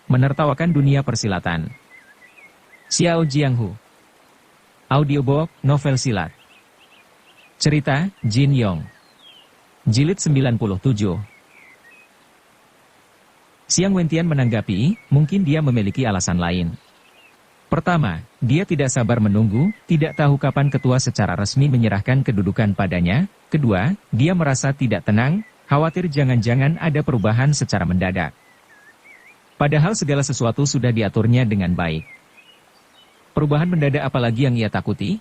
Menertawakan dunia persilatan. Xiao Jianghu. Audiobook, novel silat. Cerita, Jin Yong. Jilid 97. Xiang Wentian menanggapi, mungkin dia memiliki alasan lain. Pertama, dia tidak sabar menunggu, tidak tahu kapan ketua secara resmi menyerahkan kedudukan padanya. Kedua, dia merasa tidak tenang, khawatir jangan-jangan ada perubahan secara mendadak. Padahal segala sesuatu sudah diaturnya dengan baik. Perubahan mendadak apalagi yang ia takuti?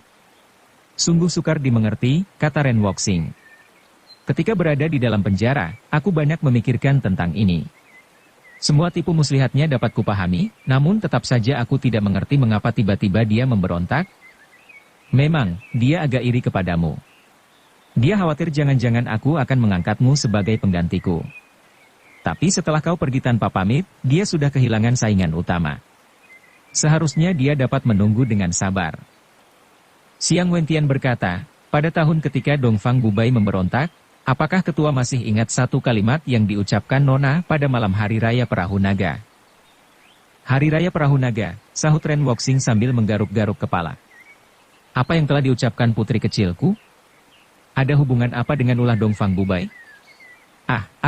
Sungguh sukar dimengerti, kata Ren Wuxing. Ketika berada di dalam penjara, aku banyak memikirkan tentang ini. Semua tipu muslihatnya dapat kupahami, namun tetap saja aku tidak mengerti mengapa tiba-tiba dia memberontak. Memang, dia agak iri kepadamu. Dia khawatir jangan-jangan aku akan mengangkatmu sebagai penggantiku. Tapi setelah kau pergi tanpa pamit, dia sudah kehilangan saingan utama. Seharusnya dia dapat menunggu dengan sabar. Xiang Wentian berkata, pada tahun ketika Dongfang Bubai memberontak, apakah ketua masih ingat satu kalimat yang diucapkan Nona pada malam Hari Raya Perahu Naga? Hari Raya Perahu Naga, sahut Ren Wuxing sambil menggaruk-garuk kepala. Apa yang telah diucapkan putri kecilku? Ada hubungan apa dengan ulah Dongfang Bubai?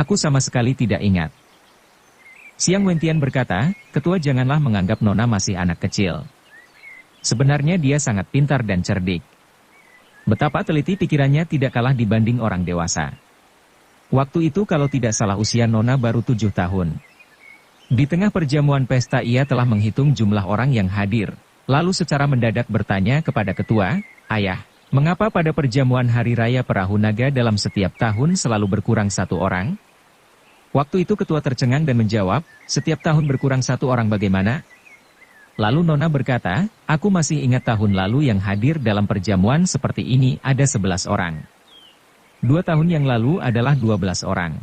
Aku sama sekali tidak ingat. Xiang Wentian berkata, ketua janganlah menganggap Nona masih anak kecil. Sebenarnya dia sangat pintar dan cerdik. Betapa teliti pikirannya tidak kalah dibanding orang dewasa. Waktu itu kalau tidak salah usia Nona baru 7 tahun. Di tengah perjamuan pesta ia telah menghitung jumlah orang yang hadir. Lalu secara mendadak bertanya kepada ketua, Ayah, mengapa pada perjamuan Hari Raya Perahu Naga dalam setiap tahun selalu berkurang 1 orang? Waktu itu ketua tercengang dan menjawab, setiap tahun berkurang 1 orang bagaimana? Lalu Nona berkata, aku masih ingat tahun lalu yang hadir dalam perjamuan seperti ini ada 11 orang. 2 tahun yang lalu adalah 12 orang.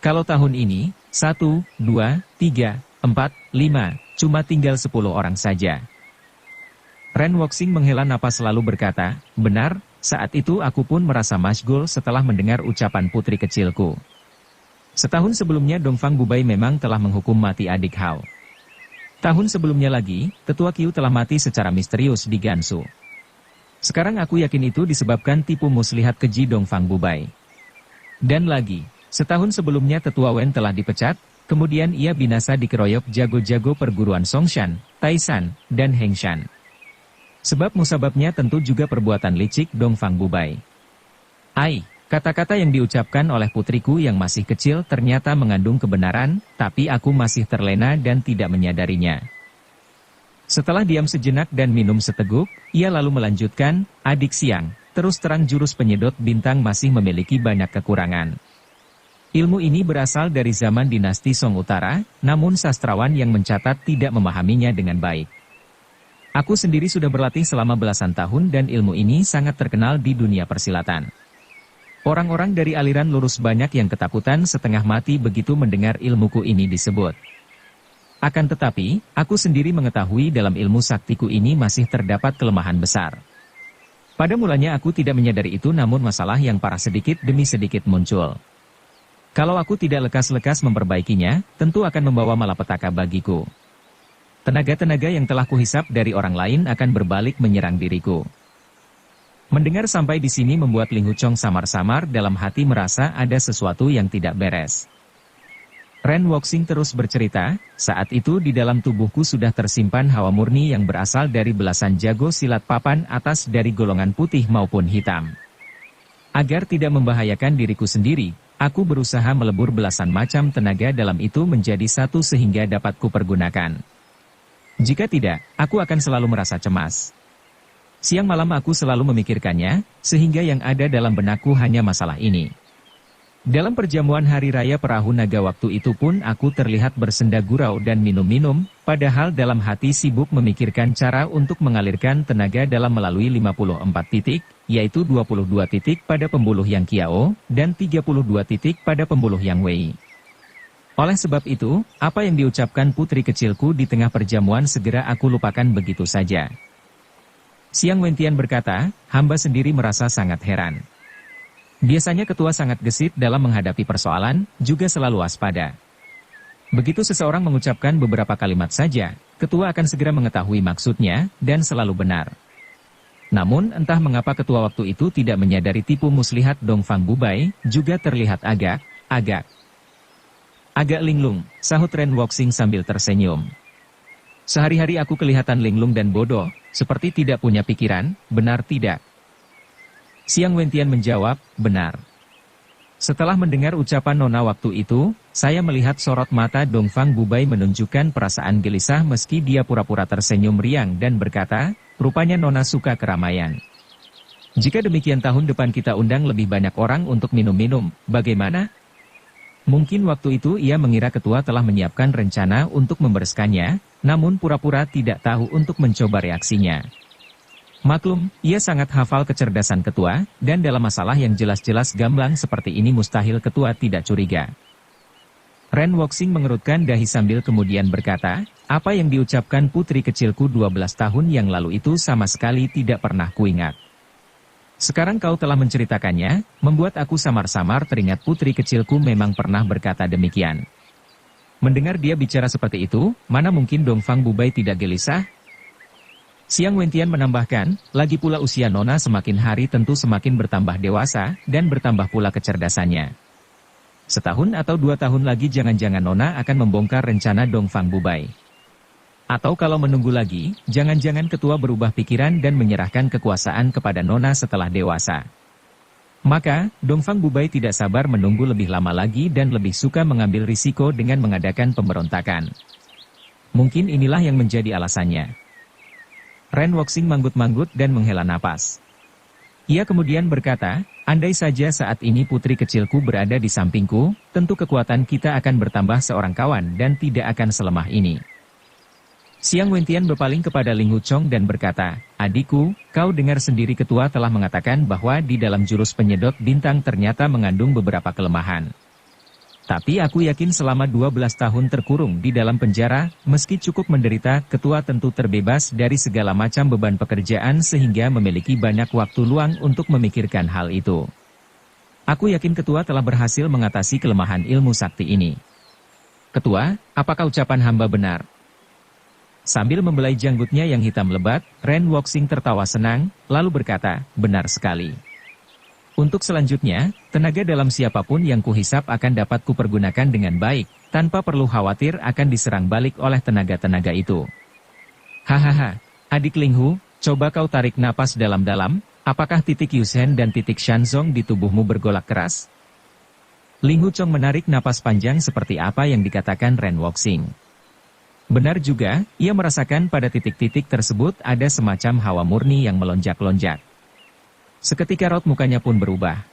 Kalau tahun ini, 1, 2, 3, 4, 5, cuma tinggal 10 orang saja. Ren Wuxing menghela napas lalu berkata, benar, saat itu aku pun merasa masyghul setelah mendengar ucapan putri kecilku. Setahun sebelumnya Dongfang Bubai memang telah menghukum mati adik Hao. Tahun sebelumnya lagi, Tetua Qiu telah mati secara misterius di Gansu. Sekarang aku yakin itu disebabkan tipu muslihat keji Dongfang Bubai. Dan lagi, setahun sebelumnya Tetua Wen telah dipecat, kemudian ia binasa dikeroyok jago-jago perguruan Songshan, Taishan, dan Hengshan. Sebab musababnya tentu juga perbuatan licik Dongfang Bubai. Kata-kata yang diucapkan oleh putriku yang masih kecil ternyata mengandung kebenaran, tapi aku masih terlena dan tidak menyadarinya. Setelah diam sejenak dan minum seteguk, ia lalu melanjutkan, adik Xiang, terus terang jurus penyedot bintang masih memiliki banyak kekurangan. Ilmu ini berasal dari zaman dinasti Song Utara, namun sastrawan yang mencatat tidak memahaminya dengan baik. Aku sendiri sudah berlatih selama belasan tahun dan ilmu ini sangat terkenal di dunia persilatan. Orang-orang dari aliran lurus banyak yang ketakutan setengah mati begitu mendengar ilmuku ini disebut. Akan tetapi, aku sendiri mengetahui dalam ilmu saktiku ini masih terdapat kelemahan besar. Pada mulanya aku tidak menyadari itu namun masalah yang parah sedikit demi sedikit muncul. Kalau aku tidak lekas-lekas memperbaikinya, tentu akan membawa malapetaka bagiku. Tenaga-tenaga yang telah kuhisap dari orang lain akan berbalik menyerang diriku. Mendengar sampai di sini membuat Ling Huchong samar-samar dalam hati merasa ada sesuatu yang tidak beres. Ren Wuxing terus bercerita, saat itu di dalam tubuhku sudah tersimpan hawa murni yang berasal dari belasan jago silat papan atas dari golongan putih maupun hitam. Agar tidak membahayakan diriku sendiri, aku berusaha melebur belasan macam tenaga dalam itu menjadi satu sehingga dapat kupergunakan. Jika tidak, aku akan selalu merasa cemas. Siang malam aku selalu memikirkannya, sehingga yang ada dalam benakku hanya masalah ini. Dalam perjamuan Hari Raya Perahu Naga waktu itu pun aku terlihat bersenda gurau dan minum-minum, padahal dalam hati sibuk memikirkan cara untuk mengalirkan tenaga dalam melalui 54 titik, yaitu 22 titik pada pembuluh yang Kiao, dan 32 titik pada pembuluh yang Wei. Oleh sebab itu, apa yang diucapkan putri kecilku di tengah perjamuan segera aku lupakan begitu saja. Xiang Wentian berkata, hamba sendiri merasa sangat heran. Biasanya ketua sangat gesit dalam menghadapi persoalan, juga selalu waspada. Begitu seseorang mengucapkan beberapa kalimat saja, ketua akan segera mengetahui maksudnya, dan selalu benar. Namun, entah mengapa ketua waktu itu tidak menyadari tipu muslihat Dongfang Bubai, juga terlihat agak linglung, sahut Ren Woxing sambil tersenyum. Sehari-hari aku kelihatan linglung dan bodoh, seperti tidak punya pikiran, benar tidak? Xiang Wentian menjawab, benar. Setelah mendengar ucapan nona waktu itu, saya melihat sorot mata Dongfang Bubai menunjukkan perasaan gelisah meski dia pura-pura tersenyum riang dan berkata, rupanya nona suka keramaian. Jika demikian tahun depan kita undang lebih banyak orang untuk minum-minum, bagaimana? Mungkin waktu itu ia mengira ketua telah menyiapkan rencana untuk membereskannya, namun pura-pura tidak tahu untuk mencoba reaksinya. Maklum, ia sangat hafal kecerdasan ketua, dan dalam masalah yang jelas-jelas gamblang seperti ini mustahil ketua tidak curiga. Ren Woxing mengerutkan dahi sambil kemudian berkata, apa yang diucapkan putri kecilku 12 tahun yang lalu itu sama sekali tidak pernah kuingat. Sekarang kau telah menceritakannya, membuat aku samar-samar teringat putri kecilku memang pernah berkata demikian. Mendengar dia bicara seperti itu, mana mungkin Dongfang Bubai tidak gelisah? Xiang Wentian menambahkan, lagi pula usia nona semakin hari tentu semakin bertambah dewasa, dan bertambah pula kecerdasannya. Setahun atau 2 tahun lagi jangan-jangan nona akan membongkar rencana Dongfang Bubai. Atau kalau menunggu lagi, jangan-jangan ketua berubah pikiran dan menyerahkan kekuasaan kepada nona setelah dewasa. Maka, Dongfang Bubai tidak sabar menunggu lebih lama lagi dan lebih suka mengambil risiko dengan mengadakan pemberontakan. Mungkin inilah yang menjadi alasannya. Ren Woxing manggut-manggut dan menghela napas. Ia kemudian berkata, andai saja saat ini putri kecilku berada di sampingku, tentu kekuatan kita akan bertambah seorang kawan dan tidak akan selemah ini. Xiang Wentian berpaling kepada Ling Huchong dan berkata, adikku, kau dengar sendiri ketua telah mengatakan bahwa di dalam jurus penyedot bintang ternyata mengandung beberapa kelemahan. Tapi aku yakin selama 12 tahun terkurung di dalam penjara, meski cukup menderita, ketua tentu terbebas dari segala macam beban pekerjaan sehingga memiliki banyak waktu luang untuk memikirkan hal itu. Aku yakin ketua telah berhasil mengatasi kelemahan ilmu sakti ini. Ketua, apakah ucapan hamba benar? Sambil membelai janggutnya yang hitam lebat, Ren Woxing tertawa senang, lalu berkata, benar sekali. Untuk selanjutnya, tenaga dalam siapapun yang kuhisap akan dapat kupergunakan dengan baik, tanpa perlu khawatir akan diserang balik oleh tenaga-tenaga itu. Hahaha, adik Linghu, coba kau tarik napas dalam-dalam, apakah titik Yusen dan titik Shanzong di tubuhmu bergolak keras? Ling Huchong menarik napas panjang seperti apa yang dikatakan Ren Woxing. Benar juga, ia merasakan pada titik-titik tersebut ada semacam hawa murni yang melonjak-lonjak. Seketika raut mukanya pun berubah.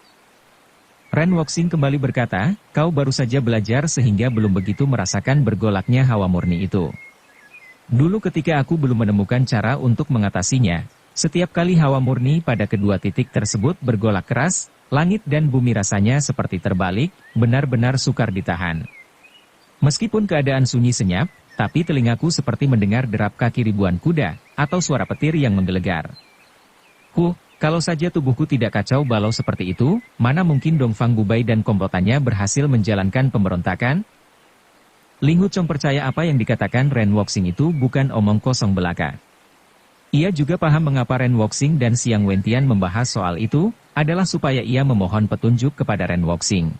Ren Woxing kembali berkata, kau baru saja belajar sehingga belum begitu merasakan bergolaknya hawa murni itu. Dulu ketika aku belum menemukan cara untuk mengatasinya, setiap kali hawa murni pada kedua titik tersebut bergolak keras, langit dan bumi rasanya seperti terbalik, benar-benar sukar ditahan. Meskipun keadaan sunyi senyap, tapi telingaku seperti mendengar derap kaki ribuan kuda, atau suara petir yang menggelegar. Kalau saja tubuhku tidak kacau balau seperti itu, mana mungkin Dongfang Bubai dan komplotannya berhasil menjalankan pemberontakan? Ling Huchong percaya apa yang dikatakan Ren Woxing itu bukan omong kosong belaka. Ia juga paham mengapa Ren Woxing dan Xiang Wentian membahas soal itu, adalah supaya ia memohon petunjuk kepada Ren Woxing.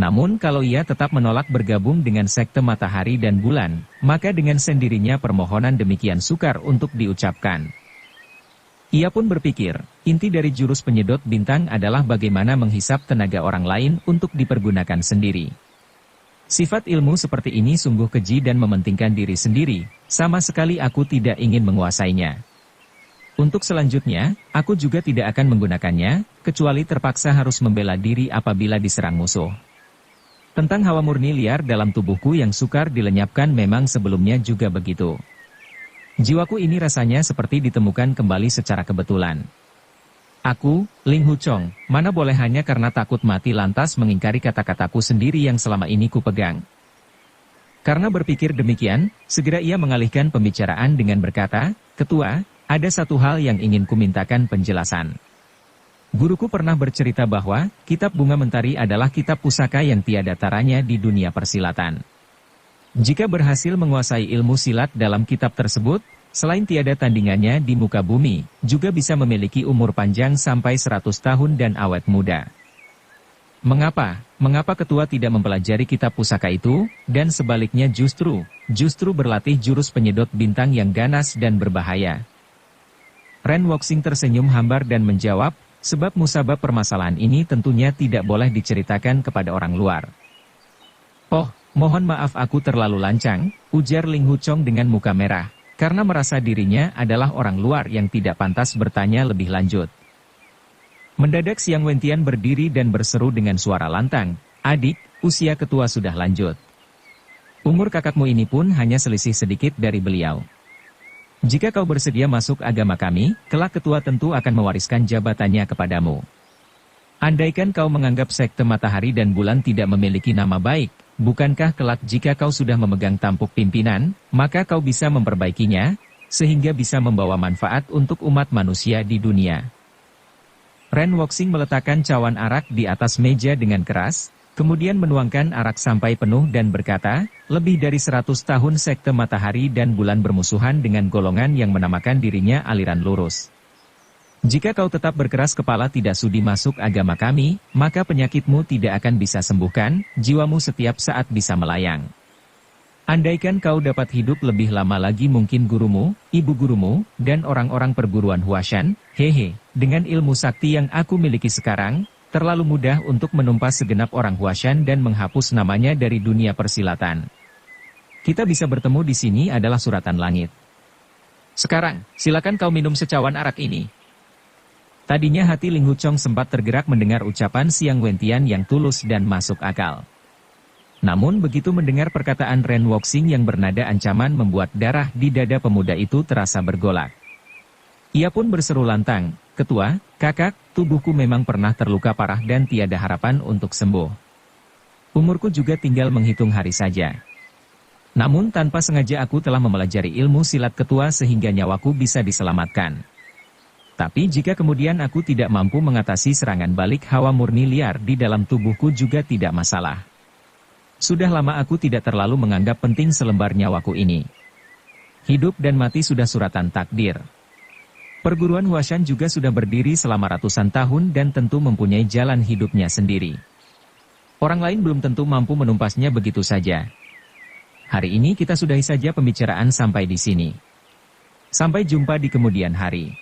Namun kalau ia tetap menolak bergabung dengan sekte matahari dan bulan, maka dengan sendirinya permohonan demikian sukar untuk diucapkan. Ia pun berpikir, inti dari jurus penyedot bintang adalah bagaimana menghisap tenaga orang lain untuk dipergunakan sendiri. Sifat ilmu seperti ini sungguh keji dan mementingkan diri sendiri, sama sekali aku tidak ingin menguasainya. Untuk selanjutnya, aku juga tidak akan menggunakannya, kecuali terpaksa harus membela diri apabila diserang musuh. Tentang hawa murni liar dalam tubuhku yang sukar dilenyapkan memang sebelumnya juga begitu. Jiwaku ini rasanya seperti ditemukan kembali secara kebetulan. Aku, Ling Huchong, mana boleh hanya karena takut mati lantas mengingkari kata-kataku sendiri yang selama ini kupegang. Karena berpikir demikian, segera ia mengalihkan pembicaraan dengan berkata, Ketua, ada satu hal yang ingin kumintakan penjelasan. Guruku pernah bercerita bahwa, kitab Bunga Mentari adalah kitab pusaka yang tiada taranya di dunia persilatan. Jika berhasil menguasai ilmu silat dalam kitab tersebut, selain tiada tandingannya di muka bumi, juga bisa memiliki umur panjang sampai 100 tahun dan awet muda. Mengapa? Mengapa ketua tidak mempelajari kitab pusaka itu, dan sebaliknya justru berlatih jurus penyedot bintang yang ganas dan berbahaya? Ren Wuxing tersenyum hambar dan menjawab, sebab musabab permasalahan ini tentunya tidak boleh diceritakan kepada orang luar. Oh, mohon maaf aku terlalu lancang, ujar Ling Huchong dengan muka merah, karena merasa dirinya adalah orang luar yang tidak pantas bertanya lebih lanjut. Mendadak Xiang Wentian berdiri dan berseru dengan suara lantang, adik, usia ketua sudah lanjut. Umur kakakmu ini pun hanya selisih sedikit dari beliau. Jika kau bersedia masuk agama kami, kelak ketua tentu akan mewariskan jabatannya kepadamu. Andaikan kau menganggap sekte matahari dan bulan tidak memiliki nama baik, bukankah kelak jika kau sudah memegang tampuk pimpinan, maka kau bisa memperbaikinya, sehingga bisa membawa manfaat untuk umat manusia di dunia. Ren Wuxing meletakkan cawan arak di atas meja dengan keras, kemudian menuangkan arak sampai penuh dan berkata, lebih dari 100 tahun sekte matahari dan bulan bermusuhan dengan golongan yang menamakan dirinya aliran lurus. Jika kau tetap berkeras kepala tidak sudi masuk agama kami, maka penyakitmu tidak akan bisa sembuhkan, jiwamu setiap saat bisa melayang. Andaikan kau dapat hidup lebih lama lagi mungkin gurumu, ibu gurumu, dan orang-orang perguruan Huashan, dengan ilmu sakti yang aku miliki sekarang, terlalu mudah untuk menumpas segenap orang Huashan dan menghapus namanya dari dunia persilatan. Kita bisa bertemu di sini adalah suratan langit. Sekarang, silakan kau minum secawan arak ini. Tadinya hati Ling Huchong sempat tergerak mendengar ucapan Xiang Wentian yang tulus dan masuk akal. Namun begitu mendengar perkataan Ren Wuxing yang bernada ancaman membuat darah di dada pemuda itu terasa bergolak. Ia pun berseru lantang, ketua, kakak, tubuhku memang pernah terluka parah dan tiada harapan untuk sembuh. Umurku juga tinggal menghitung hari saja. Namun tanpa sengaja aku telah mempelajari ilmu silat ketua sehingga nyawaku bisa diselamatkan. Tapi jika kemudian aku tidak mampu mengatasi serangan balik hawa murni liar di dalam tubuhku juga tidak masalah. Sudah lama aku tidak terlalu menganggap penting selembar nyawaku ini. Hidup dan mati sudah suratan takdir. Perguruan Huashan juga sudah berdiri selama ratusan tahun dan tentu mempunyai jalan hidupnya sendiri. Orang lain belum tentu mampu menumpasnya begitu saja. Hari ini kita sudahi saja pembicaraan sampai di sini. Sampai jumpa di kemudian hari.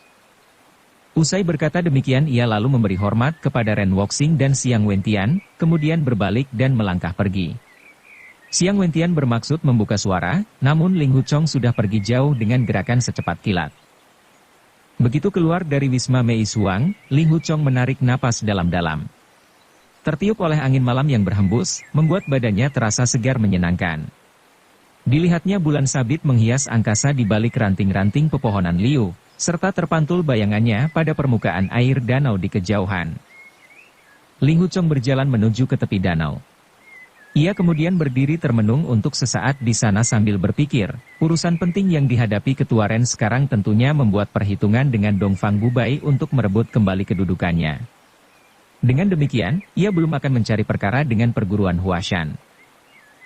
Usai berkata demikian ia lalu memberi hormat kepada Ren Wuxing dan Xiang Wentian, kemudian berbalik dan melangkah pergi. Xiang Wentian bermaksud membuka suara, namun Ling Huchong sudah pergi jauh dengan gerakan secepat kilat. Begitu keluar dari Wisma Mei Suang, Ling Huchong menarik napas dalam-dalam. Tertiup oleh angin malam yang berhembus, membuat badannya terasa segar menyenangkan. Dilihatnya bulan sabit menghias angkasa di balik ranting-ranting pepohonan liu, serta terpantul bayangannya pada permukaan air danau di kejauhan. Ling Huchong berjalan menuju ke tepi danau. Ia kemudian berdiri termenung untuk sesaat di sana sambil berpikir, urusan penting yang dihadapi Ketua Ren sekarang tentunya membuat perhitungan dengan Dongfang Bubai untuk merebut kembali kedudukannya. Dengan demikian, ia belum akan mencari perkara dengan perguruan Huashan.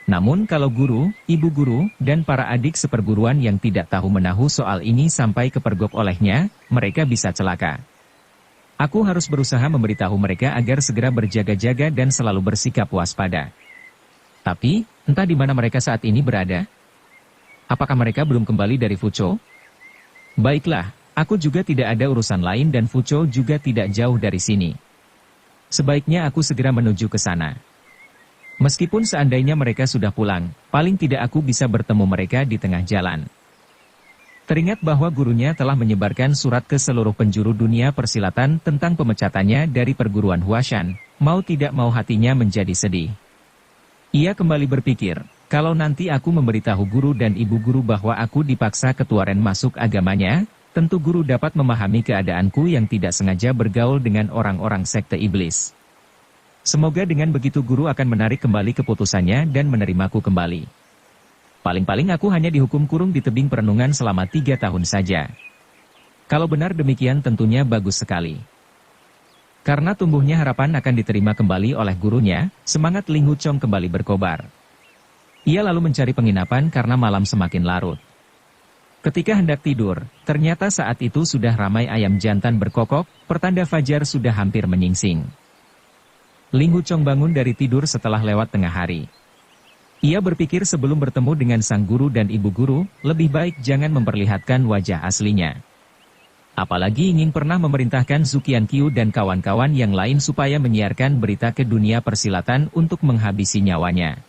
Namun kalau guru, ibu guru, dan para adik seperguruan yang tidak tahu menahu soal ini sampai kepergok olehnya, mereka bisa celaka. Aku harus berusaha memberitahu mereka agar segera berjaga-jaga dan selalu bersikap waspada. Tapi, entah di mana mereka saat ini berada. Apakah mereka belum kembali dari Fuzhou? Baiklah, aku juga tidak ada urusan lain dan Fuzhou juga tidak jauh dari sini. Sebaiknya aku segera menuju ke sana. Meskipun seandainya mereka sudah pulang, paling tidak aku bisa bertemu mereka di tengah jalan. Teringat bahwa gurunya telah menyebarkan surat ke seluruh penjuru dunia persilatan tentang pemecatannya dari perguruan Huashan, mau tidak mau hatinya menjadi sedih. Ia kembali berpikir, kalau nanti aku memberitahu guru dan ibu guru bahwa aku dipaksa Ketua Ren masuk agamanya, tentu guru dapat memahami keadaanku yang tidak sengaja bergaul dengan orang-orang sekte iblis. Semoga dengan begitu guru akan menarik kembali keputusannya dan menerimaku kembali. Paling-paling aku hanya dihukum kurung di tebing perenungan selama 3 tahun saja. Kalau benar demikian tentunya bagus sekali. Karena tumbuhnya harapan akan diterima kembali oleh gurunya, semangat Ling Huchong kembali berkobar. Ia lalu mencari penginapan karena malam semakin larut. Ketika hendak tidur, ternyata saat itu sudah ramai ayam jantan berkokok, pertanda fajar sudah hampir menyingsing. Ling Huchong bangun dari tidur setelah lewat tengah hari. Ia berpikir sebelum bertemu dengan sang guru dan ibu guru, lebih baik jangan memperlihatkan wajah aslinya. Apalagi ingin pernah memerintahkan Zhu Qianqiu dan kawan-kawan yang lain supaya menyiarkan berita ke dunia persilatan untuk menghabisi nyawanya.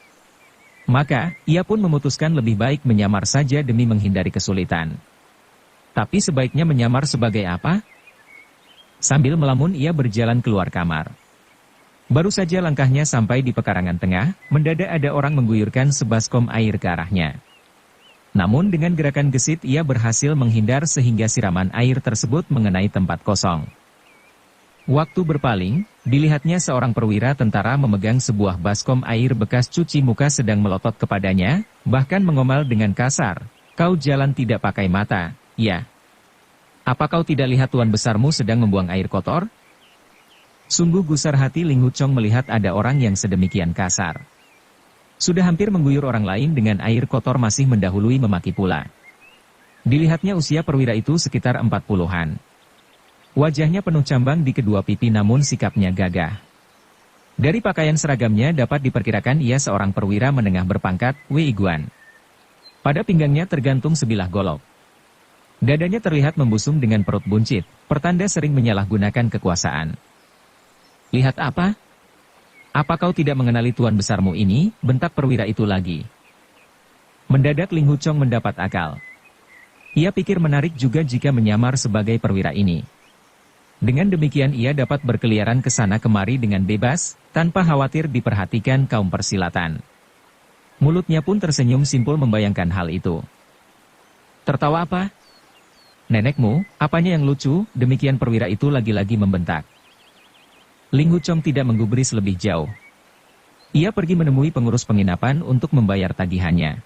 Maka, ia pun memutuskan lebih baik menyamar saja demi menghindari kesulitan. Tapi sebaiknya menyamar sebagai apa? Sambil melamun ia berjalan keluar kamar. Baru saja langkahnya sampai di pekarangan tengah, mendadak ada orang mengguyurkan sebaskom air ke arahnya. Namun dengan gerakan gesit ia berhasil menghindar sehingga siraman air tersebut mengenai tempat kosong. Waktu berpaling, dilihatnya seorang perwira tentara memegang sebuah baskom air bekas cuci muka sedang melotot kepadanya, bahkan mengomel dengan kasar, "Kau jalan tidak pakai mata, ya? Apa kau tidak lihat tuan besarmu sedang membuang air kotor?" Sungguh gusar hati Ling Huchong melihat ada orang yang sedemikian kasar. Sudah hampir mengguyur orang lain dengan air kotor masih mendahului memaki pula. Dilihatnya usia perwira itu sekitar 40-an. Wajahnya penuh cambang di kedua pipi namun sikapnya gagah. Dari pakaian seragamnya dapat diperkirakan ia seorang perwira menengah berpangkat, Wei Guan. Pada pinggangnya tergantung sebilah golok. Dadanya terlihat membusung dengan perut buncit, pertanda sering menyalahgunakan kekuasaan. "Lihat apa? Apa kau tidak mengenali tuan besarmu ini?" bentak perwira itu lagi. Mendadak Ling Huchong mendapat akal. Ia pikir menarik juga jika menyamar sebagai perwira ini. Dengan demikian ia dapat berkeliaran ke sana kemari dengan bebas, tanpa khawatir diperhatikan kaum persilatan. Mulutnya pun tersenyum simpul membayangkan hal itu. "Tertawa apa? Nenekmu, apanya yang lucu?" demikian perwira itu lagi-lagi membentak. Ling Huchong tidak menggubris lebih jauh. Ia pergi menemui pengurus penginapan untuk membayar tagihannya.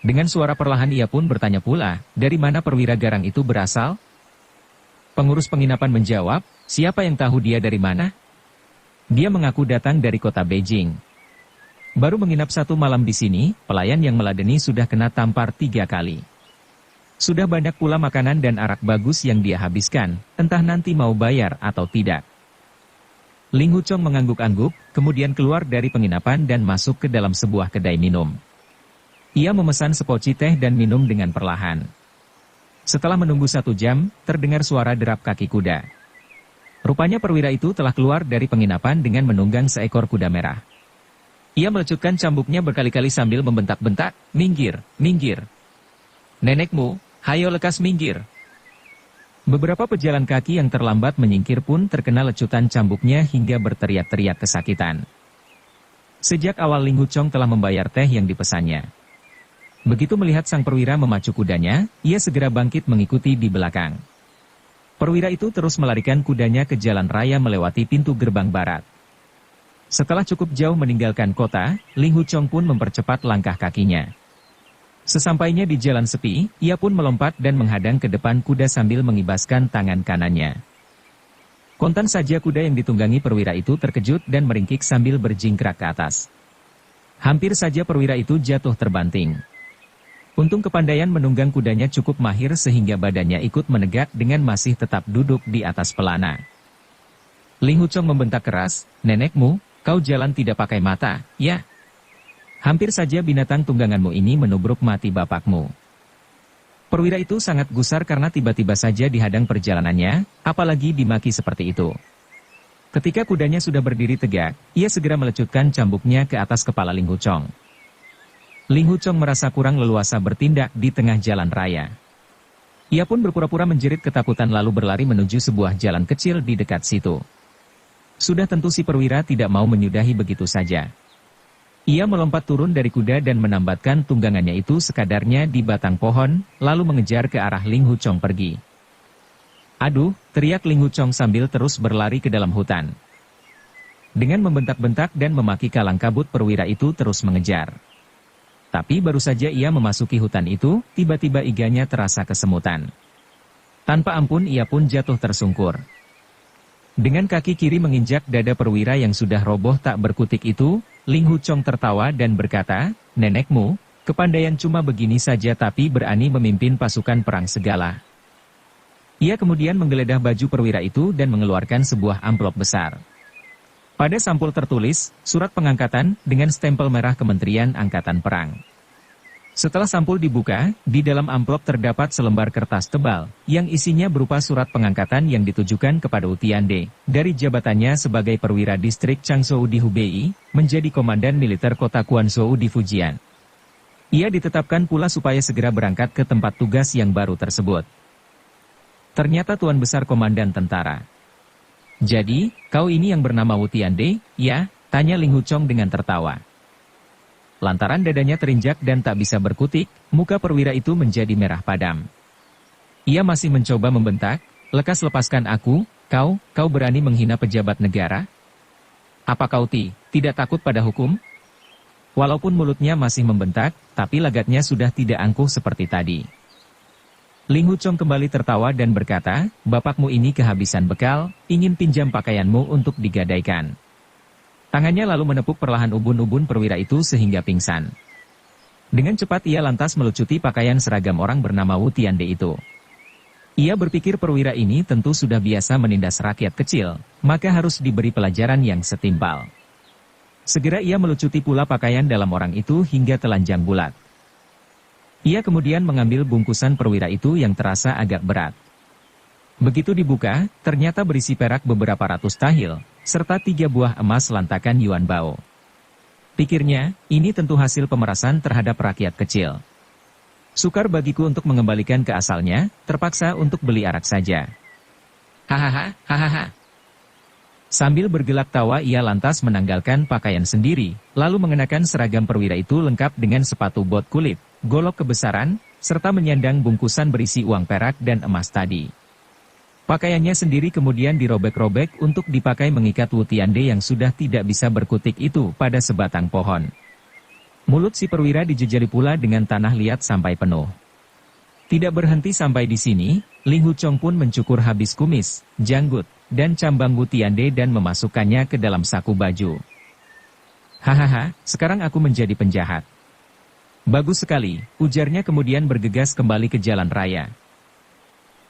Dengan suara perlahan ia pun bertanya pula, dari mana perwira garang itu berasal? Pengurus penginapan menjawab, "Siapa yang tahu dia dari mana?" Dia mengaku datang dari kota Beijing. Baru menginap 1 malam di sini, pelayan yang meladeni sudah kena tampar 3 kali. Sudah banyak pula makanan dan arak bagus yang dia habiskan, entah nanti mau bayar atau tidak. Ling Huchong mengangguk-angguk, kemudian keluar dari penginapan dan masuk ke dalam sebuah kedai minum. Ia memesan sepoci teh dan minum dengan perlahan. Setelah menunggu 1 jam, terdengar suara derap kaki kuda. Rupanya perwira itu telah keluar dari penginapan dengan menunggang seekor kuda merah. Ia melecutkan cambuknya berkali-kali sambil membentak-bentak, "Minggir, minggir! Nenekmu, hayo lekas minggir!" Beberapa pejalan kaki yang terlambat menyingkir pun terkena lecutan cambuknya hingga berteriak-teriak kesakitan. Sejak awal Ling Huchong telah membayar teh yang dipesannya. Begitu melihat sang perwira memacu kudanya, ia segera bangkit mengikuti di belakang. Perwira itu terus melarikan kudanya ke jalan raya melewati pintu gerbang barat. Setelah cukup jauh meninggalkan kota, Ling Huchong pun mempercepat langkah kakinya. Sesampainya di jalan sepi, ia pun melompat dan menghadang ke depan kuda sambil mengibaskan tangan kanannya. Kontan saja kuda yang ditunggangi perwira itu terkejut dan meringkik sambil berjingkrak ke atas. Hampir saja perwira itu jatuh terbanting. Untung kepandaian menunggang kudanya cukup mahir sehingga badannya ikut menegak dengan masih tetap duduk di atas pelana. Ling Huchong membentak keras, "Nenekmu, kau jalan tidak pakai mata, ya? Hampir saja binatang tungganganmu ini menubruk mati bapakmu." Perwira itu sangat gusar karena tiba-tiba saja dihadang perjalanannya, apalagi dimaki seperti itu. Ketika kudanya sudah berdiri tegak, ia segera melecutkan cambuknya ke atas kepala Ling Huchong. Ling Huchong merasa kurang leluasa bertindak di tengah jalan raya. Ia pun berpura-pura menjerit ketakutan lalu berlari menuju sebuah jalan kecil di dekat situ. Sudah tentu si perwira tidak mau menyudahi begitu saja. Ia melompat turun dari kuda dan menambatkan tunggangannya itu sekadarnya di batang pohon, lalu mengejar ke arah Ling Huchong pergi. "Aduh!" teriak Ling Huchong sambil terus berlari ke dalam hutan. Dengan membentak-bentak dan memaki kalang kabut perwira itu terus mengejar. Tapi baru saja ia memasuki hutan itu, tiba-tiba iganya terasa kesemutan. Tanpa ampun ia pun jatuh tersungkur. Dengan kaki kiri menginjak dada perwira yang sudah roboh tak berkutik itu, Ling Huchong tertawa dan berkata, nenekmu, kepandaian cuma begini saja tapi berani memimpin pasukan perang segala. Ia kemudian menggeledah baju perwira itu dan mengeluarkan sebuah amplop besar. Pada sampul tertulis, surat pengangkatan dengan stempel merah Kementerian Angkatan Perang. Setelah sampul dibuka, di dalam amplop terdapat selembar kertas tebal, yang isinya berupa surat pengangkatan yang ditujukan kepada U Tiande, dari jabatannya sebagai perwira distrik Changsou di Hubei, menjadi komandan militer kota Quanzhou di Fujian. Ia ditetapkan pula supaya segera berangkat ke tempat tugas yang baru tersebut. Ternyata Tuan Besar Komandan Tentara. Jadi, kau ini yang bernama Wu Tiande, ya? Tanya Ling Huchong dengan tertawa. Lantaran dadanya terinjak dan tak bisa berkutik, muka perwira itu menjadi merah padam. Ia masih mencoba membentak, lekas lepaskan aku, kau berani menghina pejabat negara? Apa kau tidak takut pada hukum? Walaupun mulutnya masih membentak, tapi lagatnya sudah tidak angkuh seperti tadi. Ling Huchong kembali tertawa dan berkata, bapakmu ini kehabisan bekal, ingin pinjam pakaianmu untuk digadaikan. Tangannya lalu menepuk perlahan ubun-ubun perwira itu sehingga pingsan. Dengan cepat ia lantas melucuti pakaian seragam orang bernama Wu Tiande itu. Ia berpikir perwira ini tentu sudah biasa menindas rakyat kecil, maka harus diberi pelajaran yang setimpal. Segera ia melucuti pula pakaian dalam orang itu hingga telanjang bulat. Ia kemudian mengambil bungkusan perwira itu yang terasa agak berat. Begitu dibuka, ternyata berisi perak beberapa ratus tahil, serta 3 buah emas lantakan Yuan Bao. Pikirnya, ini tentu hasil pemerasan terhadap rakyat kecil. Sukar bagiku untuk mengembalikan ke asalnya, terpaksa untuk beli arak saja. Hahaha. Sambil bergelak tawa ia lantas menanggalkan pakaian sendiri, lalu mengenakan seragam perwira itu lengkap dengan sepatu bot kulit, golok kebesaran, serta menyandang bungkusan berisi uang perak dan emas tadi. Pakaiannya sendiri kemudian dirobek-robek untuk dipakai mengikat Wu Tiande yang sudah tidak bisa berkutik itu pada sebatang pohon. Mulut si perwira dijejali pula dengan tanah liat sampai penuh. Tidak berhenti sampai di sini, Ling Huchong pun mencukur habis kumis, janggut, dan cambang Wu Tiande dan memasukkannya ke dalam saku baju. Hahaha, sekarang aku menjadi penjahat. Bagus sekali, ujarnya kemudian bergegas kembali ke jalan raya.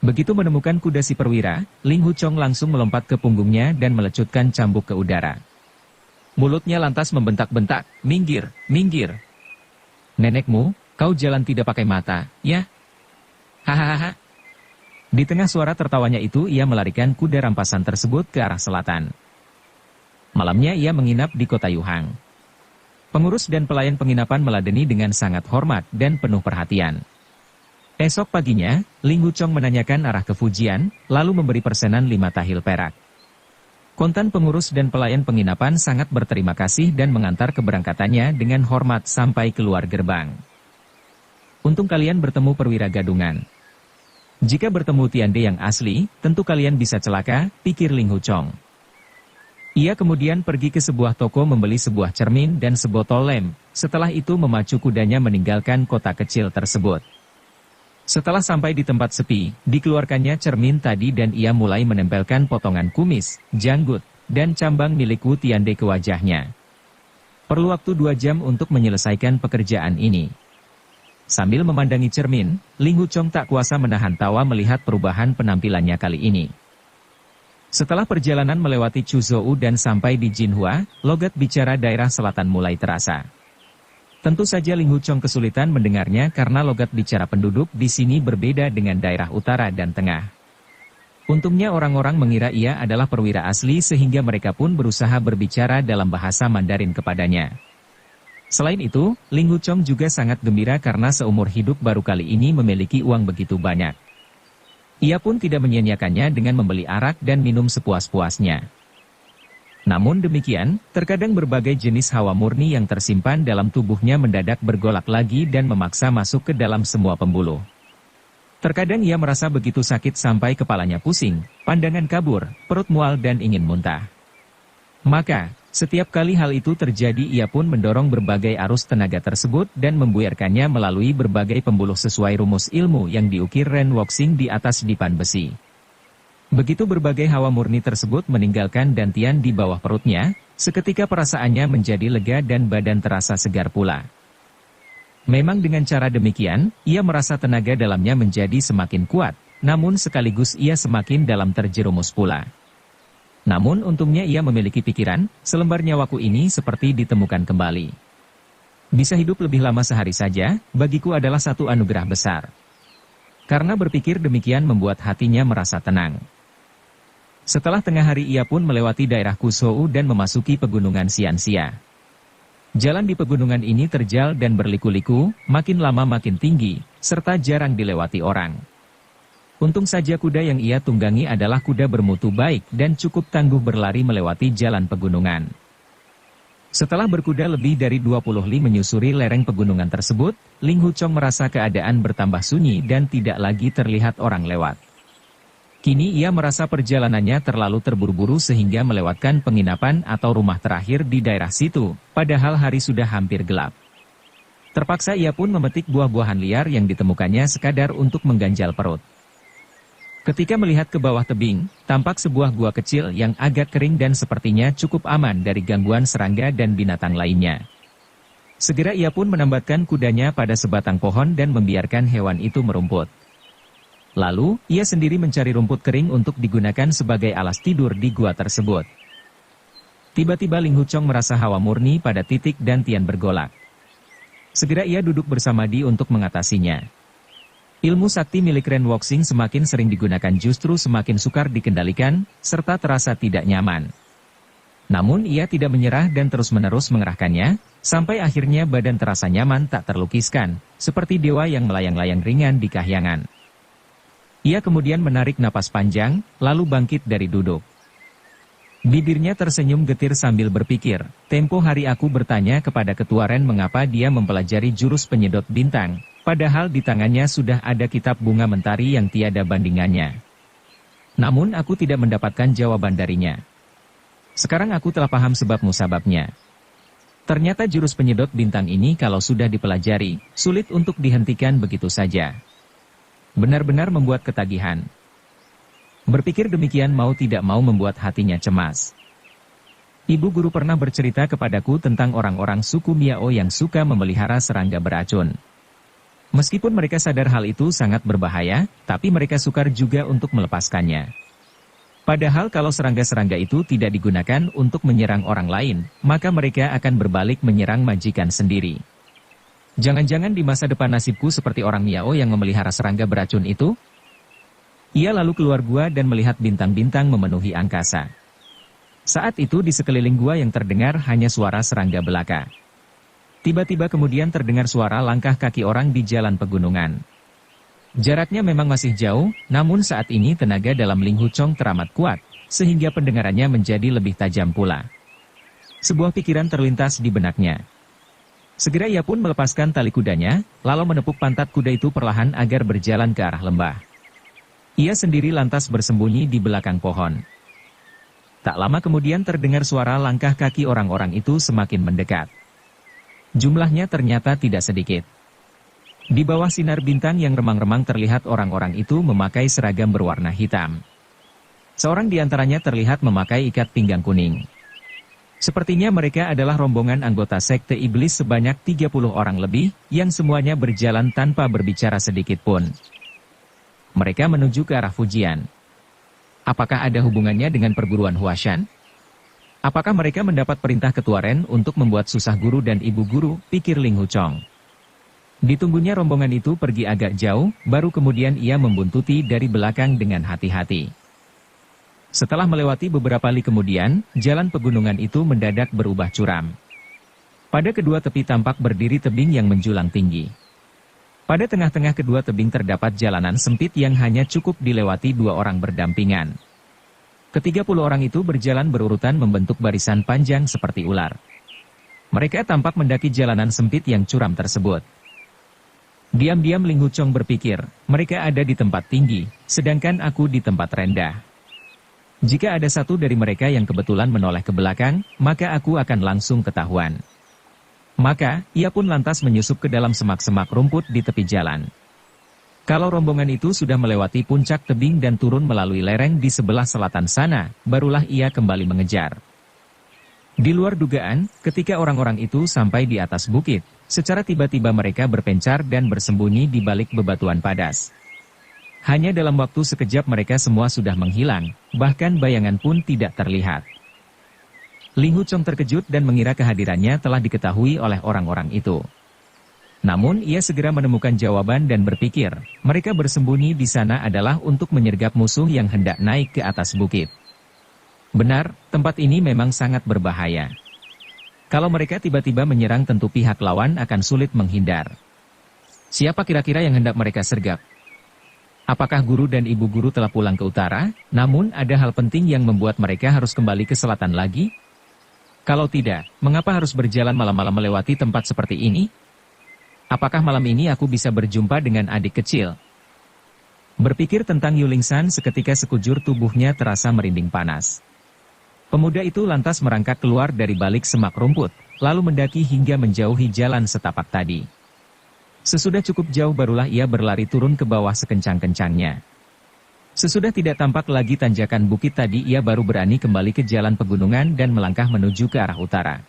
Begitu menemukan kuda si perwira, Ling Huchong langsung melompat ke punggungnya dan melecutkan cambuk ke udara. Mulutnya lantas membentak-bentak, minggir, minggir. Nenekmu, kau jalan tidak pakai mata, ya? Hahaha. Di tengah suara tertawanya itu ia melarikan kuda rampasan tersebut ke arah selatan. Malamnya ia menginap di kota Yuhang. Pengurus dan pelayan penginapan meladeni dengan sangat hormat dan penuh perhatian. Esok paginya, Ling Huchong menanyakan arah ke Fujian, lalu memberi persenan 5 tahil perak. Kontan pengurus dan pelayan penginapan sangat berterima kasih dan mengantar keberangkatannya dengan hormat sampai keluar gerbang. Untung kalian bertemu perwira gadungan. Jika bertemu Tiande yang asli, tentu kalian bisa celaka, pikir Ling Huchong. Ia kemudian pergi ke sebuah toko membeli sebuah cermin dan sebotol lem, setelah itu memacu kudanya meninggalkan kota kecil tersebut. Setelah sampai di tempat sepi, dikeluarkannya cermin tadi dan ia mulai menempelkan potongan kumis, janggut, dan cambang milik Wu Tiande ke wajahnya. Perlu waktu 2 jam untuk menyelesaikan pekerjaan ini. Sambil memandangi cermin, Ling Huchong tak kuasa menahan tawa melihat perubahan penampilannya kali ini. Setelah perjalanan melewati Chuzhou dan sampai di Jinhua, logat bicara daerah selatan mulai terasa. Tentu saja Ling Huchong kesulitan mendengarnya karena logat bicara penduduk di sini berbeda dengan daerah utara dan tengah. Untungnya orang-orang mengira ia adalah perwira asli sehingga mereka pun berusaha berbicara dalam bahasa Mandarin kepadanya. Selain itu, Ling Huchong juga sangat gembira karena seumur hidup baru kali ini memiliki uang begitu banyak. Ia pun tidak menyia-nyiakannya dengan membeli arak dan minum sepuas-puasnya. Namun demikian, terkadang berbagai jenis hawa murni yang tersimpan dalam tubuhnya mendadak bergolak lagi dan memaksa masuk ke dalam semua pembuluh. Terkadang ia merasa begitu sakit sampai kepalanya pusing, pandangan kabur, perut mual dan ingin muntah. Maka, setiap kali hal itu terjadi ia pun mendorong berbagai arus tenaga tersebut dan membuyarkannya melalui berbagai pembuluh sesuai rumus ilmu yang diukir Ren Woxing di atas dipan besi. Begitu berbagai hawa murni tersebut meninggalkan dantian di bawah perutnya, seketika perasaannya menjadi lega dan badan terasa segar pula. Memang dengan cara demikian, ia merasa tenaga dalamnya menjadi semakin kuat, namun sekaligus ia semakin dalam terjerumus pula. Namun untungnya ia memiliki pikiran, selembar nyawaku ini seperti ditemukan kembali. Bisa hidup lebih lama sehari saja, bagiku adalah satu anugerah besar. Karena berpikir demikian membuat hatinya merasa tenang. Setelah tengah hari ia pun melewati daerah Kusou dan memasuki pegunungan Xianxia. Jalan di pegunungan ini terjal dan berliku-liku, makin lama makin tinggi, serta jarang dilewati orang. Untung saja kuda yang ia tunggangi adalah kuda bermutu baik dan cukup tangguh berlari melewati jalan pegunungan. Setelah berkuda lebih dari 20 li menyusuri lereng pegunungan tersebut, Ling Huchong merasa keadaan bertambah sunyi dan tidak lagi terlihat orang lewat. Kini ia merasa perjalanannya terlalu terburu-buru sehingga melewatkan penginapan atau rumah terakhir di daerah situ, padahal hari sudah hampir gelap. Terpaksa ia pun memetik buah-buahan liar yang ditemukannya sekadar untuk mengganjal perut. Ketika melihat ke bawah tebing, tampak sebuah gua kecil yang agak kering dan sepertinya cukup aman dari gangguan serangga dan binatang lainnya. Segera ia pun menambatkan kudanya pada sebatang pohon dan membiarkan hewan itu merumput. Lalu, ia sendiri mencari rumput kering untuk digunakan sebagai alas tidur di gua tersebut. Tiba-tiba Ling Huchong merasa hawa murni pada titik dan Tian bergolak. Segera ia duduk bersama Di untuk mengatasinya. Ilmu sakti milik Ren Wuxing semakin sering digunakan justru semakin sukar dikendalikan, serta terasa tidak nyaman. Namun ia tidak menyerah dan terus-menerus mengerahkannya, sampai akhirnya badan terasa nyaman tak terlukiskan, seperti dewa yang melayang-layang ringan di kahyangan. Ia kemudian menarik napas panjang, lalu bangkit dari duduk. Bibirnya tersenyum getir sambil berpikir, tempo hari aku bertanya kepada Ketua Ren mengapa dia mempelajari jurus penyedot bintang, padahal di tangannya sudah ada kitab bunga mentari yang tiada bandingannya. Namun aku tidak mendapatkan jawaban darinya. Sekarang aku telah paham sebab musababnya. Ternyata jurus penyedot bintang ini kalau sudah dipelajari, sulit untuk dihentikan begitu saja. Benar-benar membuat ketagihan. Berpikir demikian mau tidak mau membuat hatinya cemas. Ibu guru pernah bercerita kepadaku tentang orang-orang suku Miao yang suka memelihara serangga beracun. Meskipun mereka sadar hal itu sangat berbahaya, tapi mereka sukar juga untuk melepaskannya. Padahal kalau serangga-serangga itu tidak digunakan untuk menyerang orang lain, maka mereka akan berbalik menyerang majikan sendiri. Jangan-jangan di masa depan nasibku seperti orang Miao yang memelihara serangga beracun itu? Ia lalu keluar gua dan melihat bintang-bintang memenuhi angkasa. Saat itu di sekeliling gua yang terdengar hanya suara serangga belaka. Tiba-tiba kemudian terdengar suara langkah kaki orang di jalan pegunungan. Jaraknya memang masih jauh, namun saat ini tenaga dalam Ling Huchong teramat kuat, sehingga pendengarannya menjadi lebih tajam pula. Sebuah pikiran terlintas di benaknya. Segera ia pun melepaskan tali kudanya, lalu menepuk pantat kuda itu perlahan agar berjalan ke arah lembah. Ia sendiri lantas bersembunyi di belakang pohon. Tak lama kemudian terdengar suara langkah kaki orang-orang itu semakin mendekat. Jumlahnya ternyata tidak sedikit. Di bawah sinar bintang yang remang-remang terlihat orang-orang itu memakai seragam berwarna hitam. Seorang di antaranya terlihat memakai ikat pinggang kuning. Sepertinya mereka adalah rombongan anggota sekte iblis sebanyak 30 orang lebih, yang semuanya berjalan tanpa berbicara sedikit pun. Mereka menuju ke arah Fujian. Apakah ada hubungannya dengan perguruan Huashan? Apakah mereka mendapat perintah Ketua Ren untuk membuat susah guru dan ibu guru, pikir Ling Huchong. Ditunggunya rombongan itu pergi agak jauh, baru kemudian ia membuntuti dari belakang dengan hati-hati. Setelah melewati beberapa li kemudian, jalan pegunungan itu mendadak berubah curam. Pada kedua tepi tampak berdiri tebing yang menjulang tinggi. Pada tengah-tengah kedua tebing terdapat jalanan sempit yang hanya cukup dilewati 2 orang berdampingan. Ke-30 orang itu berjalan berurutan membentuk barisan panjang seperti ular. Mereka tampak mendaki jalanan sempit yang curam tersebut. Diam-diam Ling Huchong berpikir, mereka ada di tempat tinggi, sedangkan aku di tempat rendah. Jika ada satu dari mereka yang kebetulan menoleh ke belakang, maka aku akan langsung ketahuan. Maka, ia pun lantas menyusup ke dalam semak-semak rumput di tepi jalan. Kalau rombongan itu sudah melewati puncak tebing dan turun melalui lereng di sebelah selatan sana, barulah ia kembali mengejar. Di luar dugaan, ketika orang-orang itu sampai di atas bukit, Secara tiba-tiba mereka berpencar dan bersembunyi di balik bebatuan padas. Hanya dalam waktu sekejap mereka semua sudah menghilang, bahkan bayangan pun tidak terlihat. Ling Huchong terkejut dan mengira kehadirannya telah diketahui oleh orang-orang itu. Namun ia segera menemukan jawaban dan berpikir, mereka bersembunyi di sana adalah untuk menyergap musuh yang hendak naik ke atas bukit. Benar, tempat ini memang sangat berbahaya. Kalau mereka tiba-tiba menyerang tentu pihak lawan akan sulit menghindar. Siapa kira-kira yang hendak mereka sergap? Apakah guru dan ibu guru telah pulang ke utara, namun ada hal penting yang membuat mereka harus kembali ke selatan lagi? Kalau tidak, mengapa harus berjalan malam-malam melewati tempat seperti ini? Apakah malam ini aku bisa berjumpa dengan adik kecil? Berpikir tentang Yuling San seketika sekujur tubuhnya terasa merinding panas. Pemuda itu lantas merangkak keluar dari balik semak rumput, lalu mendaki hingga menjauhi jalan setapak tadi. Sesudah cukup jauh barulah ia berlari turun ke bawah sekencang-kencangnya. Sesudah tidak tampak lagi tanjakan bukit tadi, ia baru berani kembali ke jalan pegunungan dan melangkah menuju ke arah utara.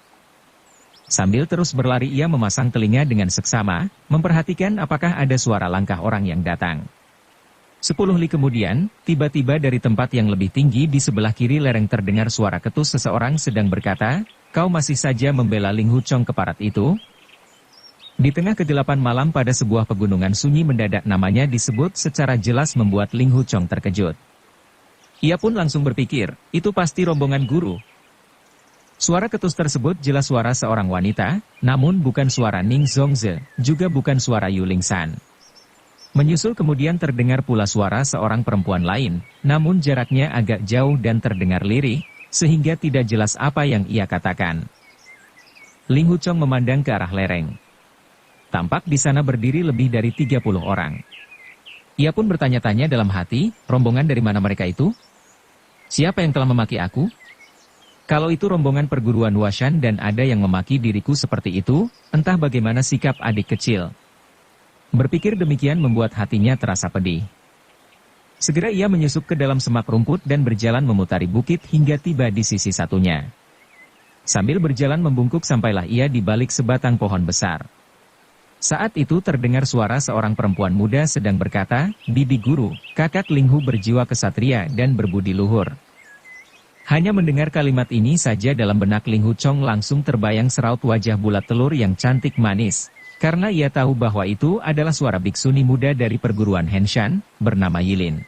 Sambil terus berlari ia memasang telinga dengan seksama, memperhatikan apakah ada suara langkah orang yang datang. 10 li kemudian, tiba-tiba dari tempat yang lebih tinggi di sebelah kiri lereng terdengar suara ketus seseorang sedang berkata, "Kau masih saja membela Ling Huchong keparat itu?" Di tengah kegelapan malam pada sebuah pegunungan sunyi mendadak namanya disebut secara jelas membuat Ling Huchong terkejut. Ia pun langsung berpikir, itu pasti rombongan guru. Suara ketus tersebut jelas suara seorang wanita, namun bukan suara Ning Zongze, juga bukan suara Yuling San. Menyusul kemudian terdengar pula suara seorang perempuan lain, namun jaraknya agak jauh dan terdengar lirih, sehingga tidak jelas apa yang ia katakan. Ling Huchong memandang ke arah lereng. Tampak di sana berdiri lebih dari 30 orang. Ia pun bertanya-tanya dalam hati, rombongan dari mana mereka itu? Siapa yang telah memaki aku? Kalau itu rombongan perguruan Huashan dan ada yang memaki diriku seperti itu, entah bagaimana sikap adik kecil. Berpikir demikian membuat hatinya terasa pedih. Segera ia menyusup ke dalam semak rumput dan berjalan memutari bukit hingga tiba di sisi satunya. Sambil berjalan membungkuk sampailah ia di balik sebatang pohon besar. Saat itu terdengar suara seorang perempuan muda sedang berkata, "Bibi guru, kakak Linghu berjiwa kesatria dan berbudi luhur." Hanya mendengar kalimat ini saja dalam benak Ling Huchong langsung terbayang seraut wajah bulat telur yang cantik manis, karena ia tahu bahwa itu adalah suara biksuni muda dari perguruan Henshan, bernama Yilin.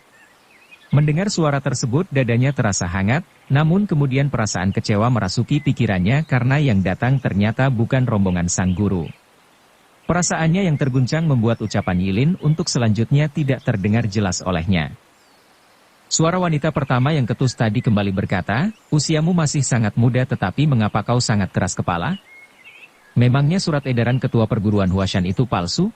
Mendengar suara tersebut dadanya terasa hangat, namun kemudian perasaan kecewa merasuki pikirannya karena yang datang ternyata bukan rombongan sang guru. Perasaannya yang terguncang membuat ucapan Yilin untuk selanjutnya tidak terdengar jelas olehnya. Suara wanita pertama yang ketus tadi kembali berkata, "Usiamu masih sangat muda tetapi mengapa kau sangat keras kepala? Memangnya surat edaran ketua perguruan Huashan itu palsu?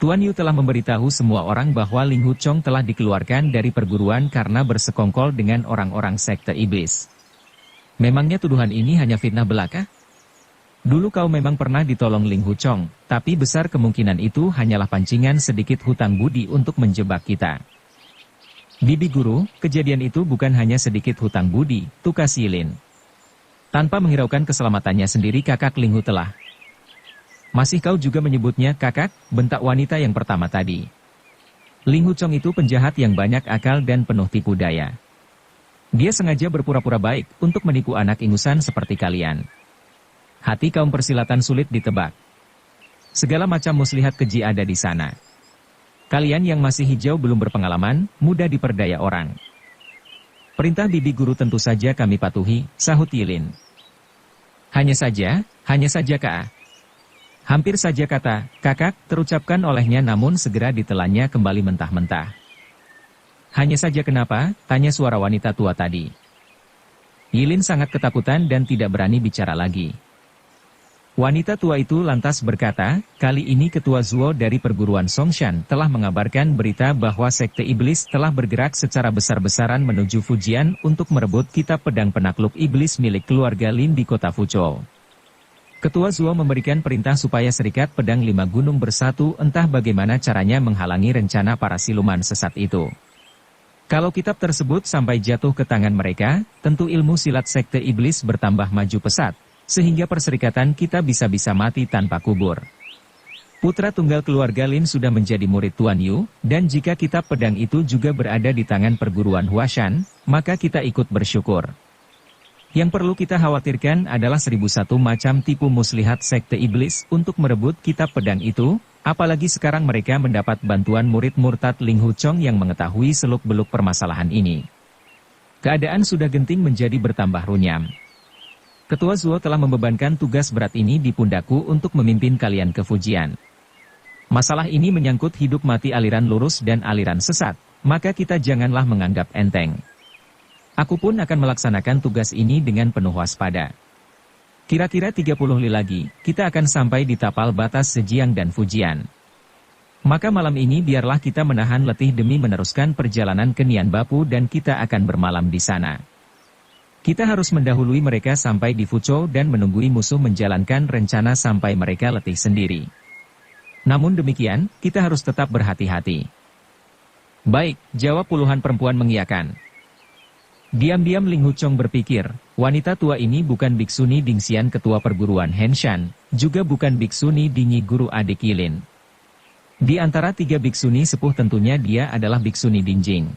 Tuan Yu telah memberitahu semua orang bahwa Ling Huchong telah dikeluarkan dari perguruan karena bersekongkol dengan orang-orang sekte iblis. Memangnya tuduhan ini hanya fitnah belaka? Dulu kau memang pernah ditolong Ling Huchong, tapi besar kemungkinan itu hanyalah pancingan sedikit hutang budi untuk menjebak kita." "Bibi guru, kejadian itu bukan hanya sedikit hutang budi," tukas Yilin. Tanpa menghiraukan keselamatannya sendiri kakak Linghu telah. "Masih kau juga menyebutnya kakak?" bentak wanita yang pertama tadi. Ling Huchong itu penjahat yang banyak akal dan penuh tipu daya. Dia sengaja berpura-pura baik untuk menipu anak ingusan seperti kalian. Hati kaum persilatan sulit ditebak. Segala macam muslihat keji ada di sana. Kalian yang masih hijau belum berpengalaman, mudah diperdaya orang. "Perintah bibi guru tentu saja kami patuhi," sahut Yilin. Hanya saja Kak. Hampir saja kata, "kakak," terucapkan olehnya namun segera ditelannya kembali mentah-mentah. "Hanya saja kenapa?" tanya suara wanita tua tadi. Yilin sangat ketakutan dan tidak berani bicara lagi. Wanita tua itu lantas berkata, "Kali ini Ketua Zuo dari perguruan Songshan telah mengabarkan berita bahwa Sekte Iblis telah bergerak secara besar-besaran menuju Fujian untuk merebut kitab pedang penakluk iblis milik keluarga Lin di kota Fuzhou. Ketua Zuo memberikan perintah supaya Serikat Pedang Lima Gunung bersatu entah bagaimana caranya menghalangi rencana para siluman sesat itu. Kalau kitab tersebut sampai jatuh ke tangan mereka, tentu ilmu silat Sekte Iblis bertambah maju pesat, sehingga perserikatan kita bisa-bisa mati tanpa kubur. Putra tunggal keluarga Lin sudah menjadi murid Tuan Yu, dan jika kitab pedang itu juga berada di tangan perguruan Huashan, maka kita ikut bersyukur. Yang perlu kita khawatirkan adalah 1001 macam tipu muslihat sekte iblis untuk merebut kitab pedang itu, apalagi sekarang mereka mendapat bantuan murid murtad Ling Huchong yang mengetahui seluk-beluk permasalahan ini. Keadaan sudah genting menjadi bertambah runyam. Ketua Zuo telah membebankan tugas berat ini di pundakku untuk memimpin kalian ke Fujian. Masalah ini menyangkut hidup mati aliran lurus dan aliran sesat, maka kita janganlah menganggap enteng. Aku pun akan melaksanakan tugas ini dengan penuh waspada. Kira-kira 30 li lagi, kita akan sampai di tapal batas Zhejiang dan Fujian. Maka malam ini biarlah kita menahan letih demi meneruskan perjalanan ke Nianbapu dan kita akan bermalam di sana. Kita harus mendahului mereka sampai di Fuzhou dan menunggui musuh menjalankan rencana sampai mereka letih sendiri. Namun demikian, kita harus tetap berhati-hati. Baik, jawab puluhan perempuan mengiyakan. Diam-diam Ling Huchong berpikir, wanita tua ini bukan Biksuni Dingxian ketua perguruan Henshan, juga bukan Biksuni Dingi guru adik Yilin. Di antara 3 Biksuni sepuh tentunya dia adalah Biksuni Dingjing.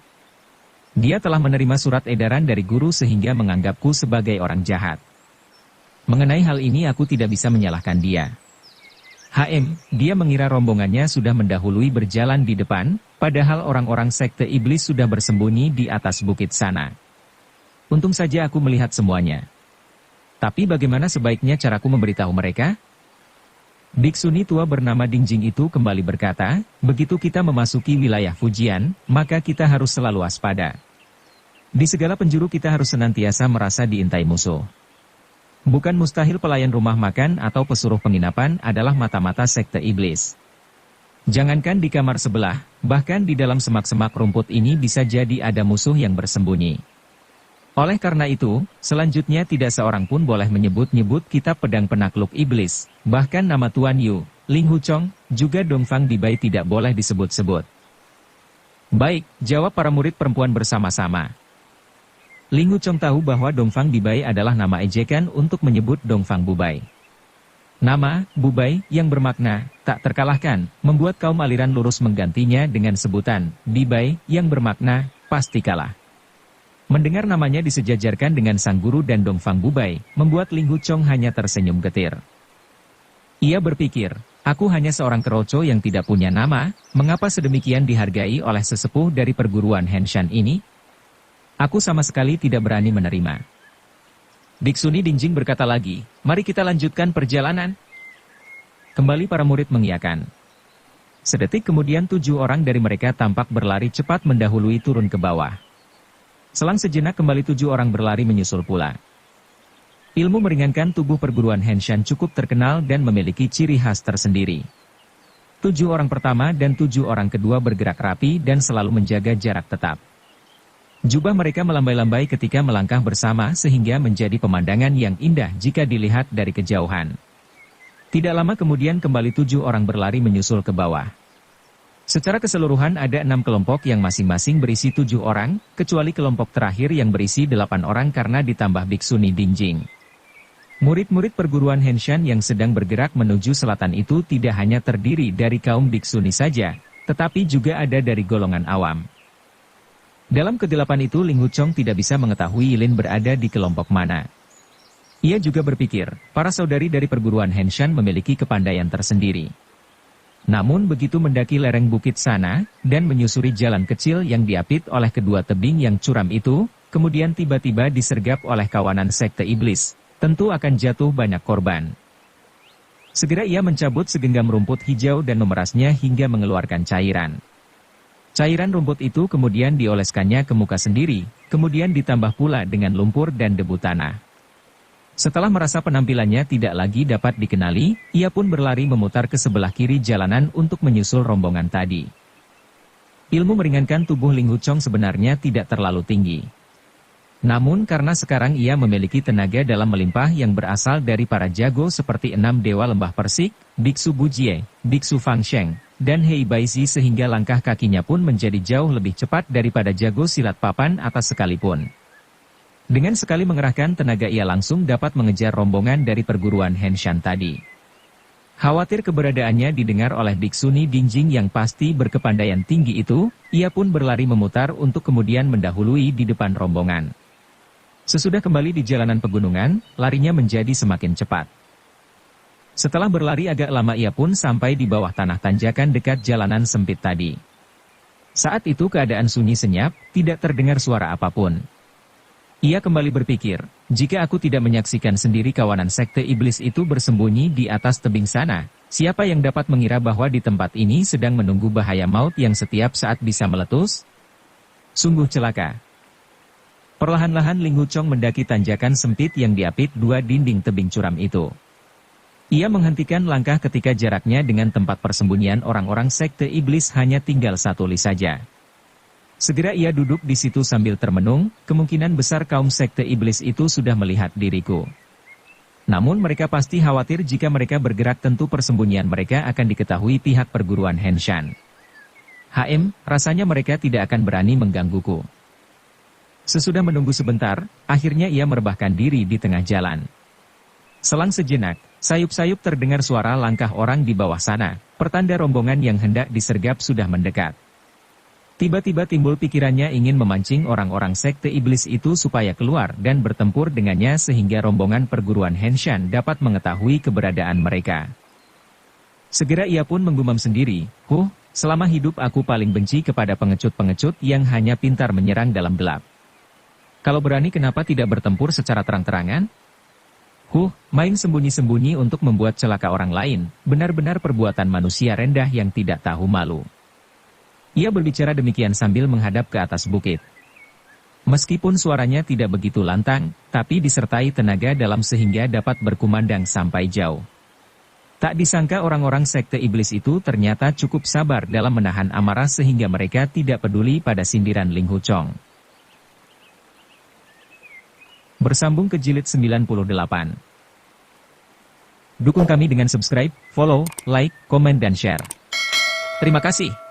Dia telah menerima surat edaran dari guru sehingga menganggapku sebagai orang jahat. Mengenai hal ini aku tidak bisa menyalahkan dia. Dia mengira rombongannya sudah mendahului berjalan di depan, padahal orang-orang sekte iblis sudah bersembunyi di atas bukit sana. Untung saja aku melihat semuanya. Tapi bagaimana sebaiknya caraku memberitahu mereka? Biksuni tua bernama Dingjing itu kembali berkata, begitu kita memasuki wilayah Fujian, maka kita harus selalu waspada. Di segala penjuru kita harus senantiasa merasa diintai musuh. Bukan mustahil pelayan rumah makan atau pesuruh penginapan adalah mata-mata sekte iblis. Jangankan di kamar sebelah, bahkan di dalam semak-semak rumput ini bisa jadi ada musuh yang bersembunyi. Oleh karena itu, selanjutnya tidak seorang pun boleh menyebut-nyebut kitab pedang penakluk iblis, bahkan nama Tuan Yu, Ling Huchong, juga Dongfang Dibai tidak boleh disebut-sebut. Baik, jawab para murid perempuan bersama-sama. Ling Huchong tahu bahwa Dongfang Dibai adalah nama ejekan untuk menyebut Dongfang Bubai. Nama, Bubai, yang bermakna, tak terkalahkan, membuat kaum aliran lurus menggantinya dengan sebutan, Dibai, yang bermakna, pasti kalah. Mendengar namanya disejajarkan dengan sang guru dan Dongfang Bubai, membuat Ling Huchong hanya tersenyum getir. Ia berpikir, aku hanya seorang keroco yang tidak punya nama, mengapa sedemikian dihargai oleh sesepuh dari perguruan Henshan ini? Aku sama sekali tidak berani menerima. Biksuni Dingjing berkata lagi, mari kita lanjutkan perjalanan. Kembali para murid mengiyakan. Sedetik kemudian 7 orang dari mereka tampak berlari cepat mendahului turun ke bawah. Selang sejenak kembali 7 orang berlari menyusul pula. Ilmu meringankan tubuh perguruan Henshan cukup terkenal dan memiliki ciri khas tersendiri. 7 orang pertama dan 7 orang kedua bergerak rapi dan selalu menjaga jarak tetap. Jubah mereka melambai-lambai ketika melangkah bersama sehingga menjadi pemandangan yang indah jika dilihat dari kejauhan. Tidak lama kemudian kembali 7 orang berlari menyusul ke bawah. Secara keseluruhan ada 6 kelompok yang masing-masing berisi 7 orang, kecuali kelompok terakhir yang berisi 8 orang karena ditambah Biksuni Dingjing. Murid-murid perguruan Henshan yang sedang bergerak menuju selatan itu tidak hanya terdiri dari kaum Biksuni saja, tetapi juga ada dari golongan awam. Dalam kegelapan itu Ling Huchong tidak bisa mengetahui Yilin berada di kelompok mana. Ia juga berpikir, para saudari dari perguruan Henshan memiliki kepandaian tersendiri. Namun begitu mendaki lereng bukit sana, dan menyusuri jalan kecil yang diapit oleh kedua tebing yang curam itu, kemudian tiba-tiba disergap oleh kawanan sekte iblis, tentu akan jatuh banyak korban. Segera ia mencabut segenggam rumput hijau dan memerasnya hingga mengeluarkan cairan. Cairan rumput itu kemudian dioleskannya ke muka sendiri, kemudian ditambah pula dengan lumpur dan debu tanah. Setelah merasa penampilannya tidak lagi dapat dikenali, ia pun berlari memutar ke sebelah kiri jalanan untuk menyusul rombongan tadi. Ilmu meringankan tubuh Ling Huchong sebenarnya tidak terlalu tinggi. Namun karena sekarang ia memiliki tenaga dalam melimpah yang berasal dari para jago seperti 6 dewa lembah Persik, Biksu Bujie, Biksu Fangsheng, dan Hei Baizi sehingga langkah kakinya pun menjadi jauh lebih cepat daripada jago silat papan atas sekalipun. Dengan sekali mengerahkan tenaga ia langsung dapat mengejar rombongan dari perguruan Henshan tadi. Khawatir keberadaannya didengar oleh Biksuni Dingjing yang pasti berkepandaian tinggi itu, ia pun berlari memutar untuk kemudian mendahului di depan rombongan. Sesudah kembali di jalanan pegunungan, larinya menjadi semakin cepat. Setelah berlari agak lama ia pun sampai di bawah tanah tanjakan dekat jalanan sempit tadi. Saat itu keadaan sunyi senyap, tidak terdengar suara apapun. Ia kembali berpikir, jika aku tidak menyaksikan sendiri kawanan sekte iblis itu bersembunyi di atas tebing sana, siapa yang dapat mengira bahwa di tempat ini sedang menunggu bahaya maut yang setiap saat bisa meletus? Sungguh celaka. Perlahan-lahan Ling Huchong mendaki tanjakan sempit yang diapit dua dinding tebing curam itu. Ia menghentikan langkah ketika jaraknya dengan tempat persembunyian orang-orang sekte iblis hanya tinggal 1 li saja. Segera ia duduk di situ sambil termenung, kemungkinan besar kaum sekte iblis itu sudah melihat diriku. Namun mereka pasti khawatir jika mereka bergerak tentu persembunyian mereka akan diketahui pihak perguruan Henshan. Rasanya mereka tidak akan berani menggangguku. Sesudah menunggu sebentar, akhirnya ia merebahkan diri di tengah jalan. Selang sejenak, sayup-sayup terdengar suara langkah orang di bawah sana, pertanda rombongan yang hendak disergap sudah mendekat. Tiba-tiba timbul pikirannya ingin memancing orang-orang sekte iblis itu supaya keluar dan bertempur dengannya sehingga rombongan perguruan Henshan dapat mengetahui keberadaan mereka. Segera ia pun menggumam sendiri, selama hidup aku paling benci kepada pengecut-pengecut yang hanya pintar menyerang dalam gelap. Kalau berani kenapa tidak bertempur secara terang-terangan? Main sembunyi-sembunyi untuk membuat celaka orang lain, benar-benar perbuatan manusia rendah yang tidak tahu malu. Ia berbicara demikian sambil menghadap ke atas bukit. Meskipun suaranya tidak begitu lantang, tapi disertai tenaga dalam sehingga dapat berkumandang sampai jauh. Tak disangka orang-orang sekte iblis itu ternyata cukup sabar dalam menahan amarah sehingga mereka tidak peduli pada sindiran Ling Huchong. Bersambung ke jilid 98. Dukung kami dengan subscribe, follow, like, komen dan share. Terima kasih.